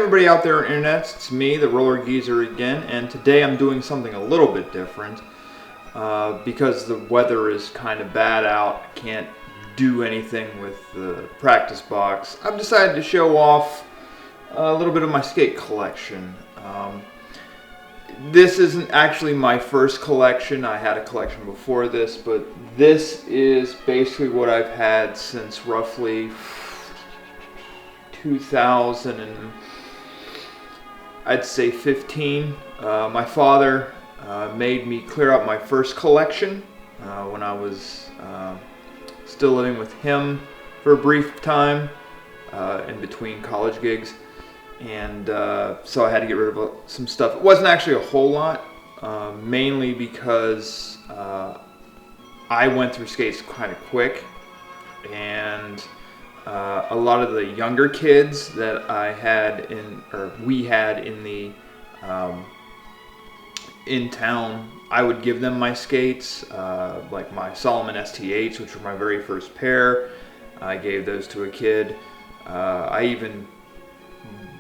everybody out there on the internet, it's me, the Roller Geezer again, and today I'm doing something a little bit different because the weather is kind of bad out. I can't do anything with the practice box. I've decided to show off a little bit of my skate collection. This isn't actually my first collection. I had a collection before this, but this is basically what I've had since roughly 2000 and I'd say 15. My father made me clear out my first collection when I was still living with him for a brief time in between college gigs, and so I had to get rid of some stuff. It wasn't actually a whole lot, mainly because I went through skates kind of quick, and a lot of the younger kids that we had in town, I would give them my skates, like my Salomon ST8s, which were my very first pair. I gave those to a kid. I even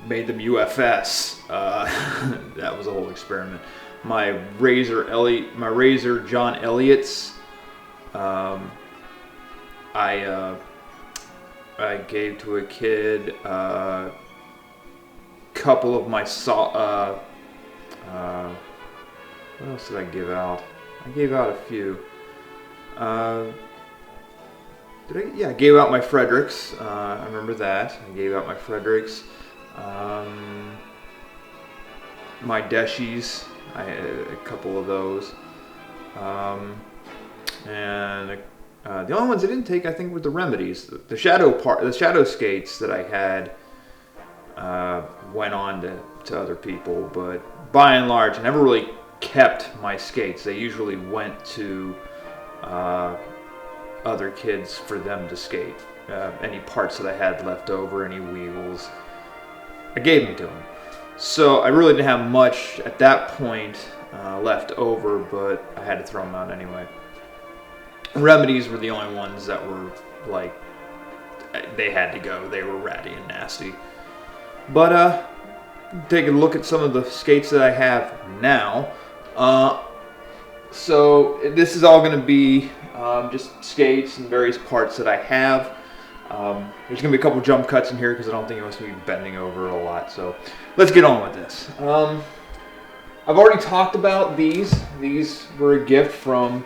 made them UFS. That was a whole experiment. My Razor John Elliott's, I gave to a kid. Couple of my what else did I give out? I gave out a few. I gave out my Fredericks. I remember that. I gave out my Fredericks. My Deschis. I had a couple of those. And the only ones I didn't take, I think, were the Remedies. The shadow skates that I had went on to other people, but by and large, I never really kept my skates. They usually went to other kids for them to skate. Any parts that I had left over, any wheels, I gave them to them. So I really didn't have much at that point left over, but I had to throw them out anyway. Remedies were the only ones that were like, they had to go. They were ratty and nasty. But take a look at some of the skates that I have now. So this is all going to be just skates and various parts that I have. There's going to be a couple jump cuts in here because I don't think it wants to be bending over a lot. So let's get on with this. I've already talked about these. These were a gift from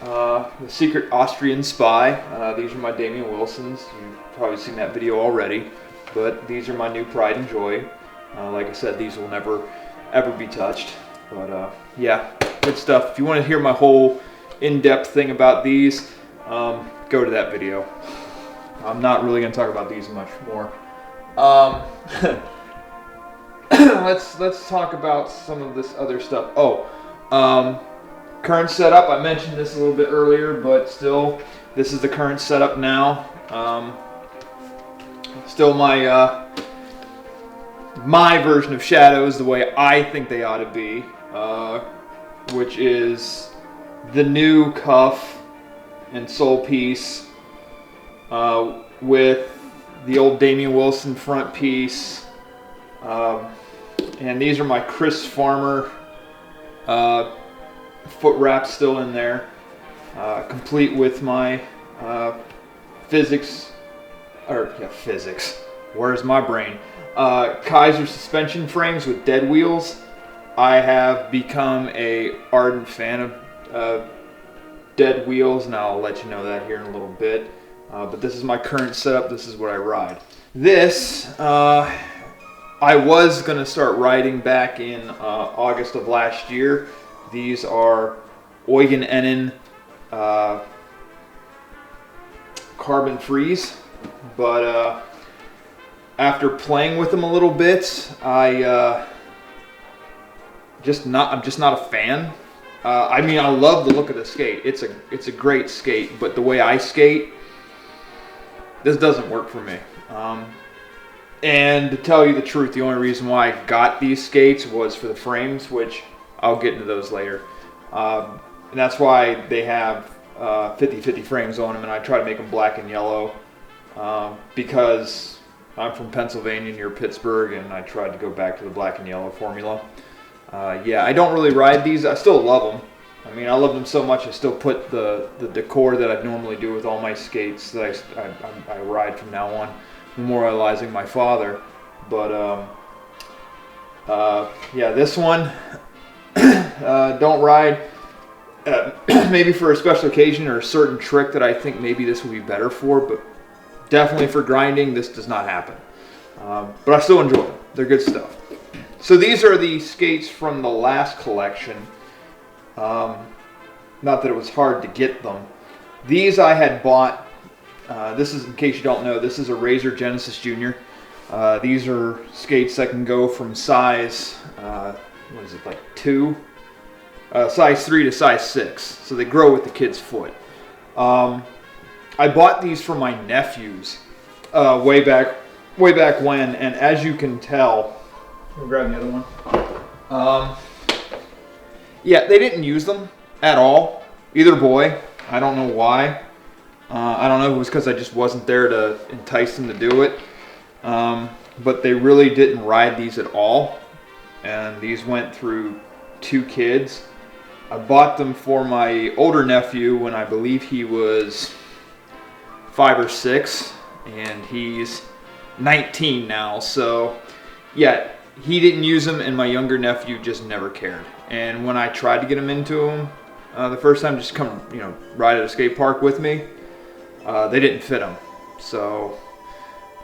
the Secret Austrian Spy. These are my Damian Wilsons. You've probably seen that video already. But these are my new pride and joy. Like I said, these will never ever be touched. But yeah, good stuff. If you want to hear my whole in-depth thing about these, go to that video. I'm not really going to talk about these much more. Let's talk about some of this other stuff. Current setup. I mentioned this a little bit earlier, but still, this is the current setup now. Still my version of Shadows, the way I think they ought to be, which is the new cuff and sole piece with the old Damian Wilson front piece, and these are my Chris Farmer foot wraps still in there, complete with my physics. Where's my brain? Kaiser suspension frames with dead wheels. I have become a ardent fan of dead wheels, and I'll let you know that here in a little bit. But this is my current setup. This is what I ride. This, I was going to start riding back in August of last year. These are Eugen Ennen carbon freeze, but after playing with them a little bit, I'm just not a fan. I mean, I love the look of the skate. It's a great skate, but the way I skate, this doesn't work for me. And to tell you the truth, the only reason why I got these skates was for the frames, which I'll get into those later. And that's why they have 50-50 frames on them, and I try to make them black and yellow because I'm from Pennsylvania near Pittsburgh, and I tried to go back to the black and yellow formula. Yeah, I don't really ride these. I still love them. I mean, I love them so much I still put the decor that I normally do with all my skates that I ride from now on, memorializing my father. But yeah, this one, don't ride. Maybe for a special occasion or a certain trick that I think maybe this would be better for, but definitely for grinding, this does not happen. But I still enjoy them. They're good stuff. So these are the skates from the last collection. Not that it was hard to get them. These I had bought. This is, in case you don't know, this is a Razor Genesis Junior. These are skates that can go from size, what is it, like 2? Size 3 to size 6, so they grow with the kid's foot. I bought these for my nephews way back when, and as you can tell, I'll grab the other one. Yeah, they didn't use them at all. Either boy, I don't know why. I don't know if it was because I just wasn't there to entice them to do it, but they really didn't ride these at all, and these went through 2 kids. I bought them for my older nephew when I believe he was 5 or 6, and he's 19 now. So yeah, he didn't use them, and my younger nephew just never cared. And when I tried to get him into them the first time, just come ride at a skate park with me, they didn't fit him. So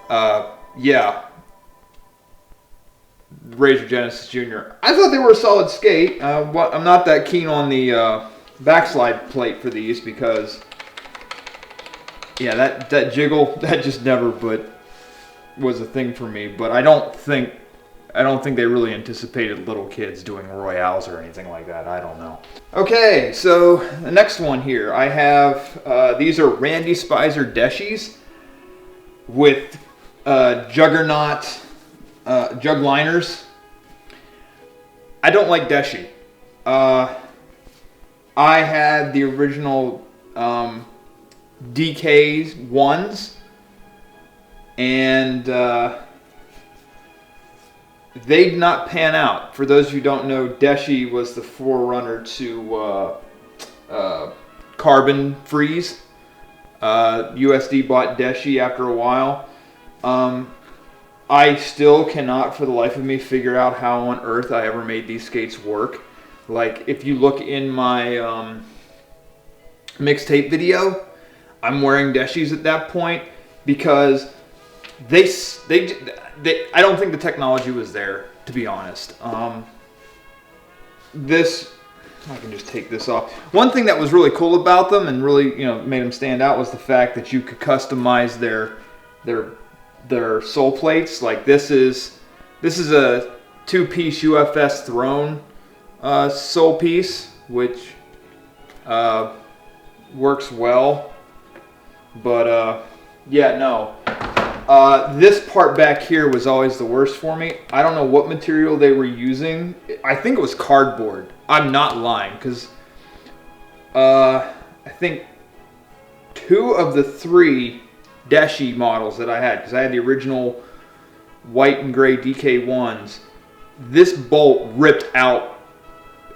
yeah. Razor Genesis Junior. I thought they were a solid skate. I'm not that keen on the backslide plate for these because, yeah, that jiggle, that just never was a thing for me. But I don't think they really anticipated little kids doing royales or anything like that. I don't know. Okay, so the next one here, I have these are Randy Spicer Deshies with Juggernaut jug liners. I don't like Deshi. I had the original DK ones, and they did not pan out. For those who don't know, Deshi was the forerunner to Carbon Freeze. USD bought Deshi after a while. I still cannot for the life of me figure out how on earth I ever made these skates work. Like, if you look in my mixtape video, I'm wearing Deshis at that point because they I don't think the technology was there, to be honest. This, I can just take this off. One thing that was really cool about them and really made them stand out was the fact that you could customize their sole plates. Like this is a 2-piece UFS Throne sole piece, which works well. But yeah, no. This part back here was always the worst for me. I don't know what material they were using. I think it was cardboard. I'm not lying, because I think 2 of the 3 Deshi models that I had, because I had the original white and gray DK1s, this bolt ripped out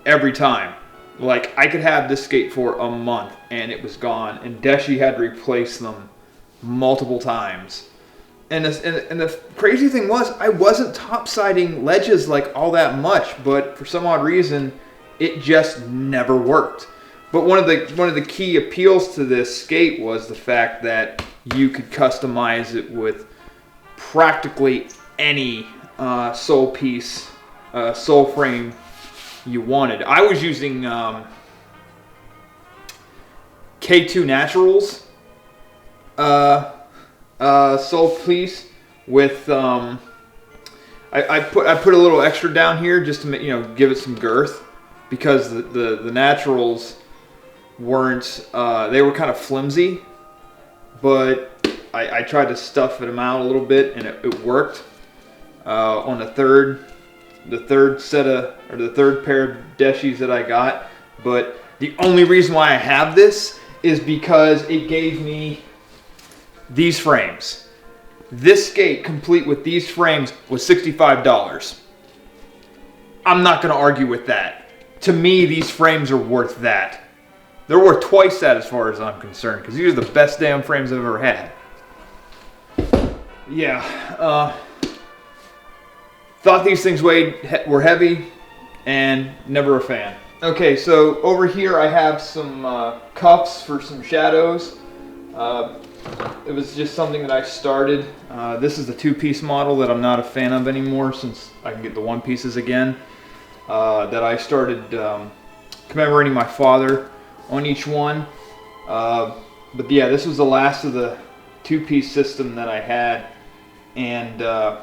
every time. Like, I could have this skate for a month and it was gone, and Deshi had to replace them multiple times. And the crazy thing was, I wasn't topsiding ledges like all that much, but for some odd reason, it just never worked. But one of the key appeals to this skate was the fact that you could customize it with practically any sole piece, sole frame you wanted. I was using K2 Naturals sole piece with I put a little extra down here just to give it some girth, because the Naturals weren't they were kind of flimsy, but I tried to stuff them out a little bit and it worked on the third pair of Deshis that I got. But the only reason why I have this is because it gave me these frames. This skate, complete with these frames, was $65. I'm not going to argue with that. To me, these frames are worth that. They're worth twice that as far as I'm concerned, because these are the best damn frames I've ever had. Yeah, thought these things were heavy, and never a fan. Okay, so over here I have some cuffs for some shadows. It was just something that I started. This is the two-piece model that I'm not a fan of anymore since I can get the one pieces again. That I started commemorating my father on each one. But yeah, this was the last of the two-piece system that I had. And I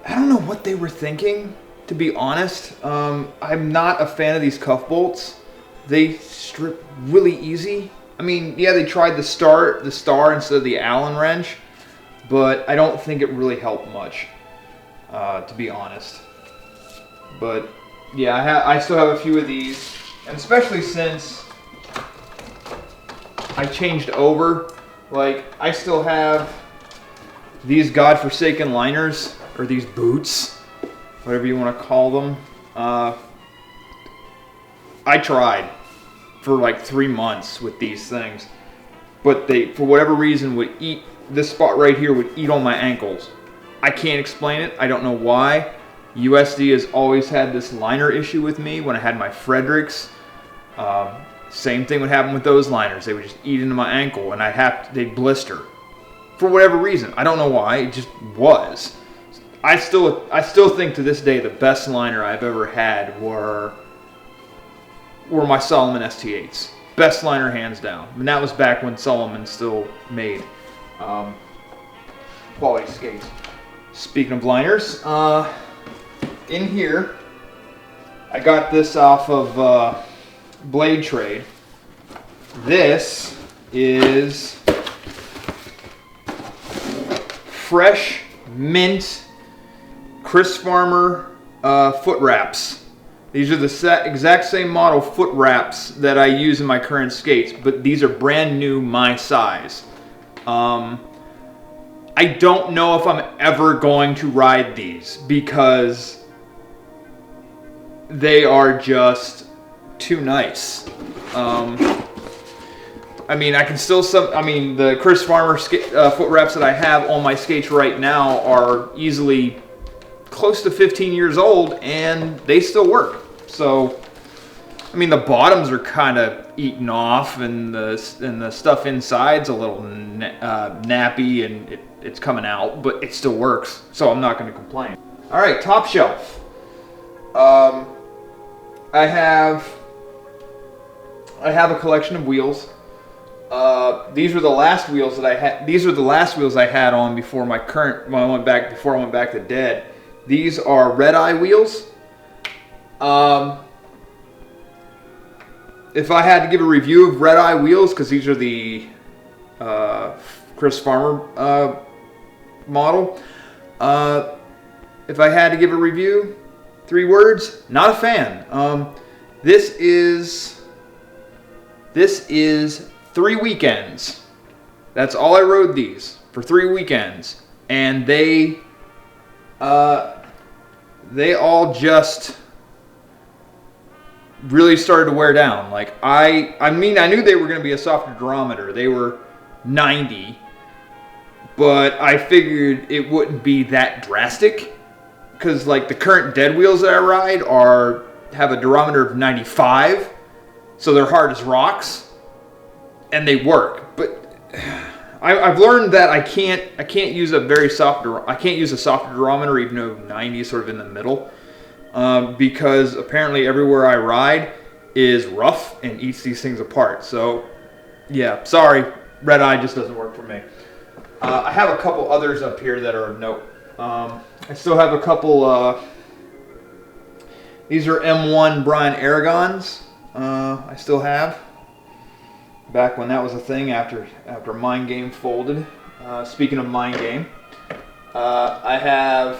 don't know what they were thinking, to be honest. I'm not a fan of these cuff bolts. They strip really easy. I mean, yeah, they tried the star instead of the Allen wrench, but I don't think it really helped much, to be honest. But yeah, I still have a few of these, and especially since I changed over, like I still have these godforsaken liners, or these boots, whatever you want to call them. I tried for like 3 months with these things, but they, for whatever reason, would eat, this spot right here would eat on my ankles. I can't explain it. I don't know why. USD has always had this liner issue with me. When I had my Fredericks, same thing would happen with those liners. They would just eat into my ankle, and they'd blister. For whatever reason, I don't know why. It just was. I still think to this day the best liner I've ever had were my Salomon ST8s. Best liner hands down. And that was back when Salomon still made quality skates. Speaking of liners, in here I got this off of Blade Trade. This is Fresh Mint Chris Farmer foot wraps. These are the exact same model foot wraps that I use in my current skates, but these are brand new, my size. I don't know if I'm ever going to ride these because they are just too nice. I mean, I can still the Chris Farmer foot wraps that I have on my skates right now are easily close to 15 years old, and they still work. So, I mean, the bottoms are kind of eaten off, and the stuff inside's a little nappy, and it's coming out, but it still works. So I'm not going to complain. All right, top shelf. I have a collection of wheels. These were the last wheels that I had. These are the last wheels I had on before I went back to Dead. These are Red Eye wheels. If I had to give a review of Red Eye wheels, because these are the Chris Farmer model, if I had to give a review, 3 words: not a fan. This is 3 weekends. That's all I rode these for 3 weekends, and they all just really started to wear down. Like I mean, I knew they were going to be a softer durometer. They were 90, but I figured it wouldn't be that drastic, because like the current Dead wheels that I ride have a durometer of 95, so they're hard as rocks, and they work. But I've learned that I can't use a softer durometer, even though 90 is sort of in the middle, because apparently everywhere I ride is rough and eats these things apart. So yeah, sorry, Red Eye just doesn't work for me. I have a couple others up here that are of note. I still have a couple. These are M1 Brian Aragons. I still have. Back when that was a thing, after Mind Game folded. Speaking of Mind Game, I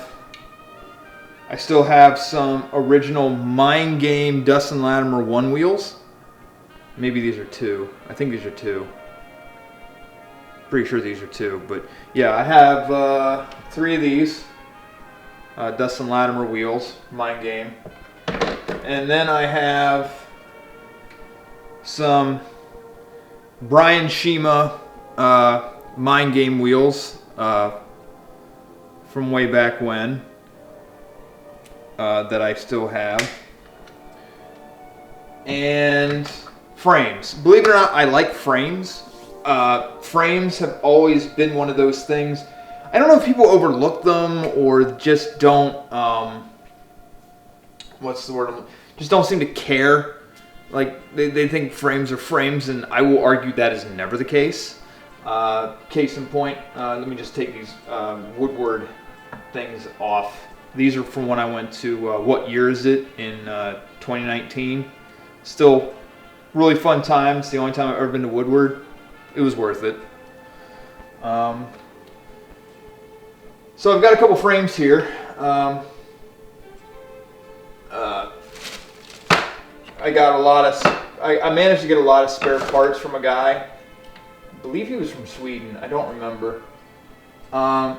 still have some original Mind Game Dustin Latimer 1 wheels. Maybe these are 2. I think these are 2. pretty sure these are 2. But yeah, I have 3 of these Dustin Latimer wheels, Mind Game. And then I have some Brian Shima Mind Game wheels from way back when that I still have. And frames. Believe it or not, I like frames. Frames have always been one of those things. I don't know if people overlook them or just don't, what's the word? Just don't seem to care. Like, they think frames are frames, and I will argue that is never the case. Case in point, let me just take these Woodward things off. These are from when I went to, what year is it? In 2019. Still really fun time. It's the only time I've ever been to Woodward. It was worth it. So I've got a couple frames here. I got a lot of. I managed to get a lot of spare parts from a guy. I believe he was from Sweden. I don't remember. But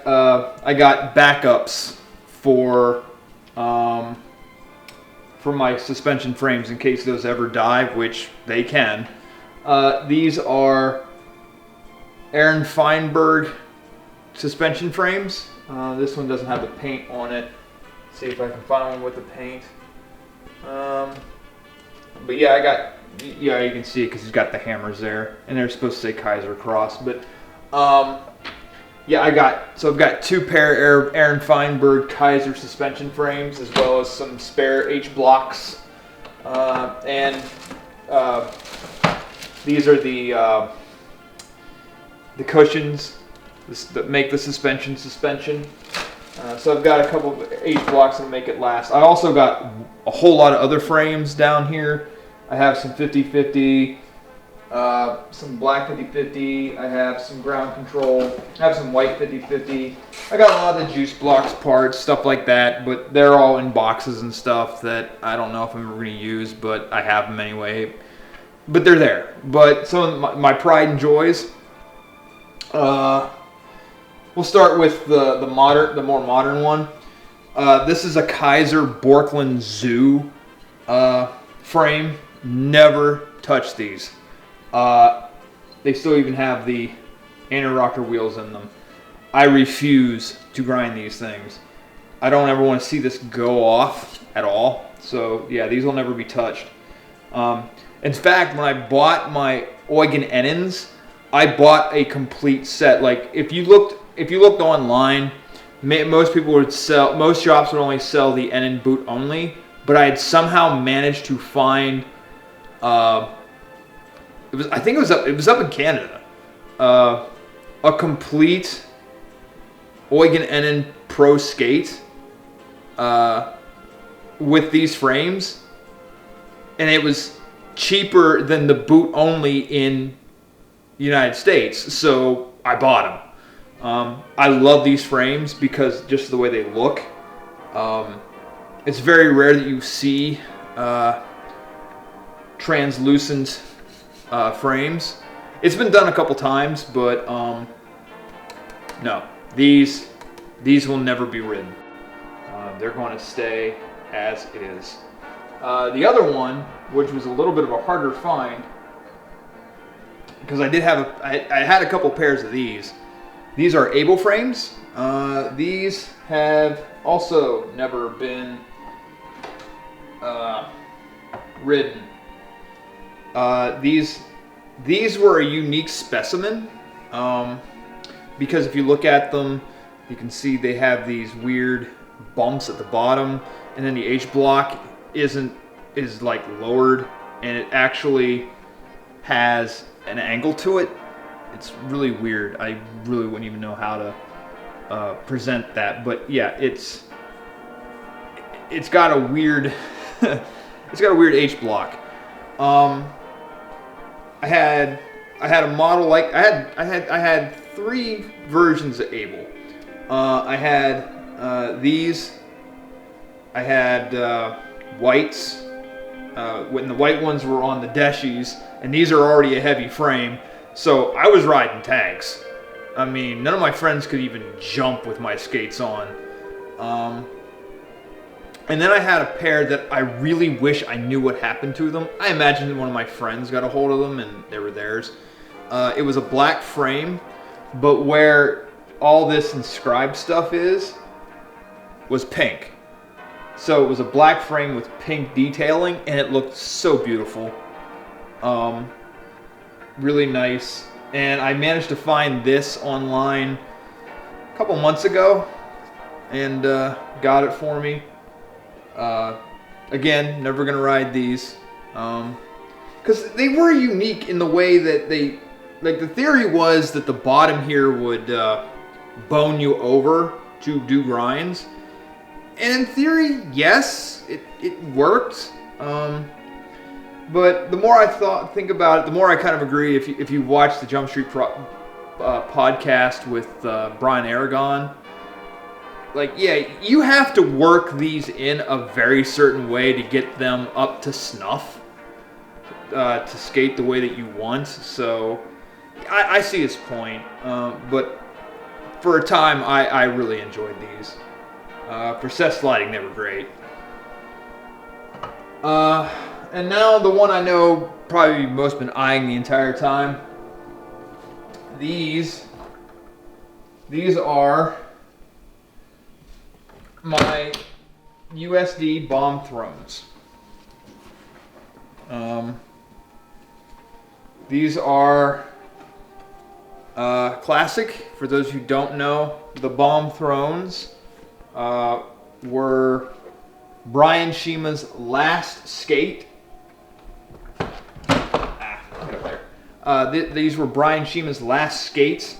I got backups for my suspension frames in case those ever die, which they can. These are Aaron Feinberg suspension frames. This one doesn't have the paint on it. Let's see if I can find one with the paint. But yeah, you can see it because he's got the hammers there, and they're supposed to say Kaiser Cross. But yeah, I've got 2 pair Aaron Feinberg Kaiser suspension frames, as well as some spare H blocks, and these are the cushions that make the suspension. So I've got a couple of H blocks that make it last. I also got a whole lot of other frames down here. I have some 50/50, some black 50/50. I have some ground control. I have some white 50/50. I got a lot of the juice blocks parts, stuff like that, but they're all in boxes and stuff that I don't know if I'm ever going to use, but I have them anyway. But they're there. But some of my pride and joys. We'll start with the more modern one. This is a Kaiser Borkland Zoo frame. Never touch these. They still even have the inner rocker wheels in them. I refuse to grind these things. I don't ever want to see this go off at all. So yeah, these will never be touched. In fact, when I bought my Eugen Enins, I bought a complete set. Like if you looked online, most shops would only sell the Enin boot only, but I had somehow managed to find it was up in Canada, a complete Eugen Enin Pro Skate with these frames, and it was cheaper than the boot only in the United States, so I bought them. I love these frames because just the way they look. It's very rare that you see translucent frames. It's been done a couple times, but no, these will never be ridden. They're going to stay as is. The other one, which was a little bit of a harder find, because I had a couple pairs of these. These are Able frames. These have also never been ridden. These were a unique specimen because if you look at them, you can see they have these weird bumps at the bottom, and then the H block is like lowered, and it actually has an angle to it. It's really weird. I really wouldn't even know how to present that, but yeah, it's got a weird it's got a weird H block. I had a model like I had 3 versions of Able. I had these. I had whites when the white ones were on the Deshies, and these are already a heavy frame. So I was riding tanks. I mean, none of my friends could even jump with my skates on. And then I had a pair that I really wish I knew what happened to them. I imagine one of my friends got a hold of them and they were theirs. It was a black frame, but where all this inscribed stuff was pink. So it was a black frame with pink detailing, and it looked so beautiful. Really nice. And I managed to find this online a couple months ago, and got it for me. Again, never gonna ride these, because they were unique in the way that they, like, the theory was that the bottom here would bone you over to do grinds. And in theory, yes, it worked. But the more I think about it, the more I kind of agree. If you watch the Jump Street podcast with Brian Aragon, like, yeah, you have to work these in a very certain way to get them up to snuff, to skate the way that you want. So I see his point, but for a time, I really enjoyed these. For set sliding, they were great. And now the one I know probably most been eyeing the entire time. These are my USD Bomb Thrones. These are classic. For those who don't know, the Bomb Thrones were Brian Shima's last skate. These were Brian Shima's last skates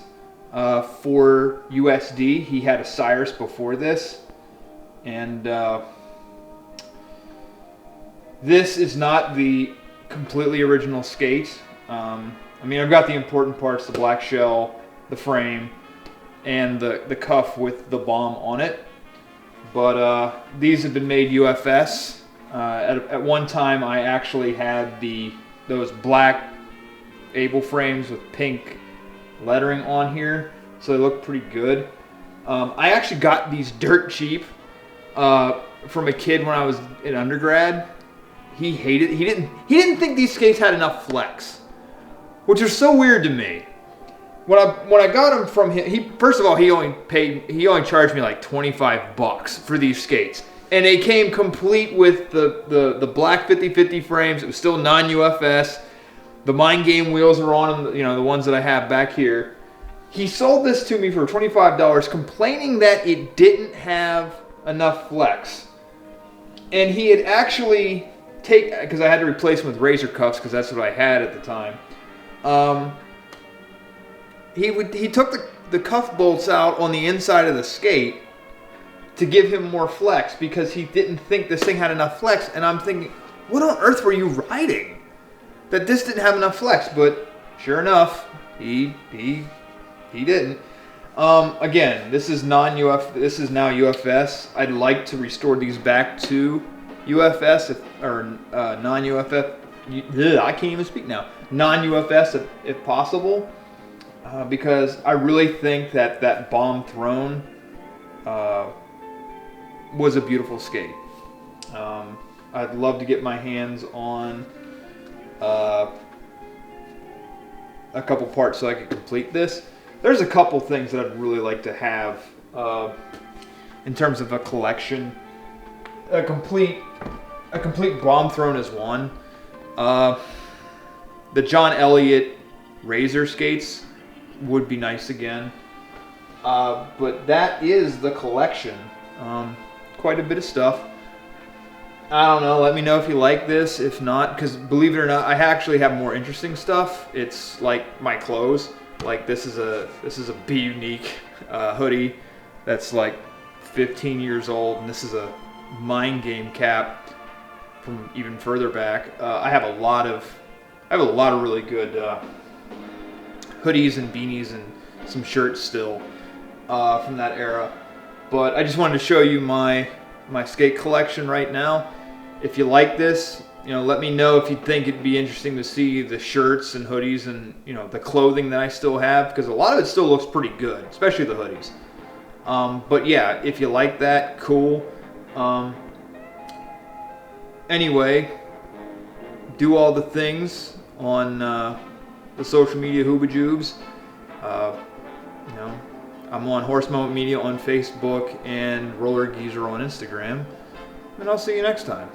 for USD. He had a Cyrus before this. And this is not the completely original skate. I mean, I've got the important parts, the black shell, the frame, and the cuff with the bomb on it. But these have been made UFS. At one time, I actually had those black Able frames with pink lettering on here, so they look pretty good. I actually got these dirt cheap from a kid when I was in undergrad. He didn't think these skates had enough flex, which was so weird to me. When I got them from him, first of all, he only charged me like $25 for these skates, and they came complete with the black 50/50 frames. It was still non-UFS. The Mind Game wheels are on, the ones that I have back here. He sold this to me for $25, complaining that it didn't have enough flex. And he had actually because I had to replace them with razor cuffs because that's what I had at the time. He took the cuff bolts out on the inside of the skate to give him more flex because he didn't think this thing had enough flex. And I'm thinking, what on earth were you riding that this didn't have enough flex? But sure enough, he didn't. Again, this is This is now UFS. I'd like to restore these back to UFS or non-UFS. I can't even speak now. Non-UFS if possible, because I really think that Bomb Throne was a beautiful skate. I'd love to get my hands on a couple parts so I could complete this. There's a couple things that I'd really like to have in terms of a collection. A complete Bomb Throne is one. The John Elliott Razor skates would be nice again. But that is the collection. Quite a bit of stuff. I don't know. Let me know if you like this. If not, because believe it or not, I actually have more interesting stuff. It's like my clothes. Like this is a Be Unique hoodie that's like 15 years old, and this is a Mind Game cap from even further back. I have a lot of really good hoodies and beanies and some shirts still from that era. But I just wanted to show you my skate collection right now. If you like this, let me know if you think it'd be interesting to see the shirts and hoodies and, the clothing that I still have, because a lot of it still looks pretty good, especially the hoodies. But yeah, if you like that, cool. Anyway, do all the things on the social media hoobajubes. I'm on Horse Moment Media on Facebook and Roller Geezer on Instagram. And I'll see you next time.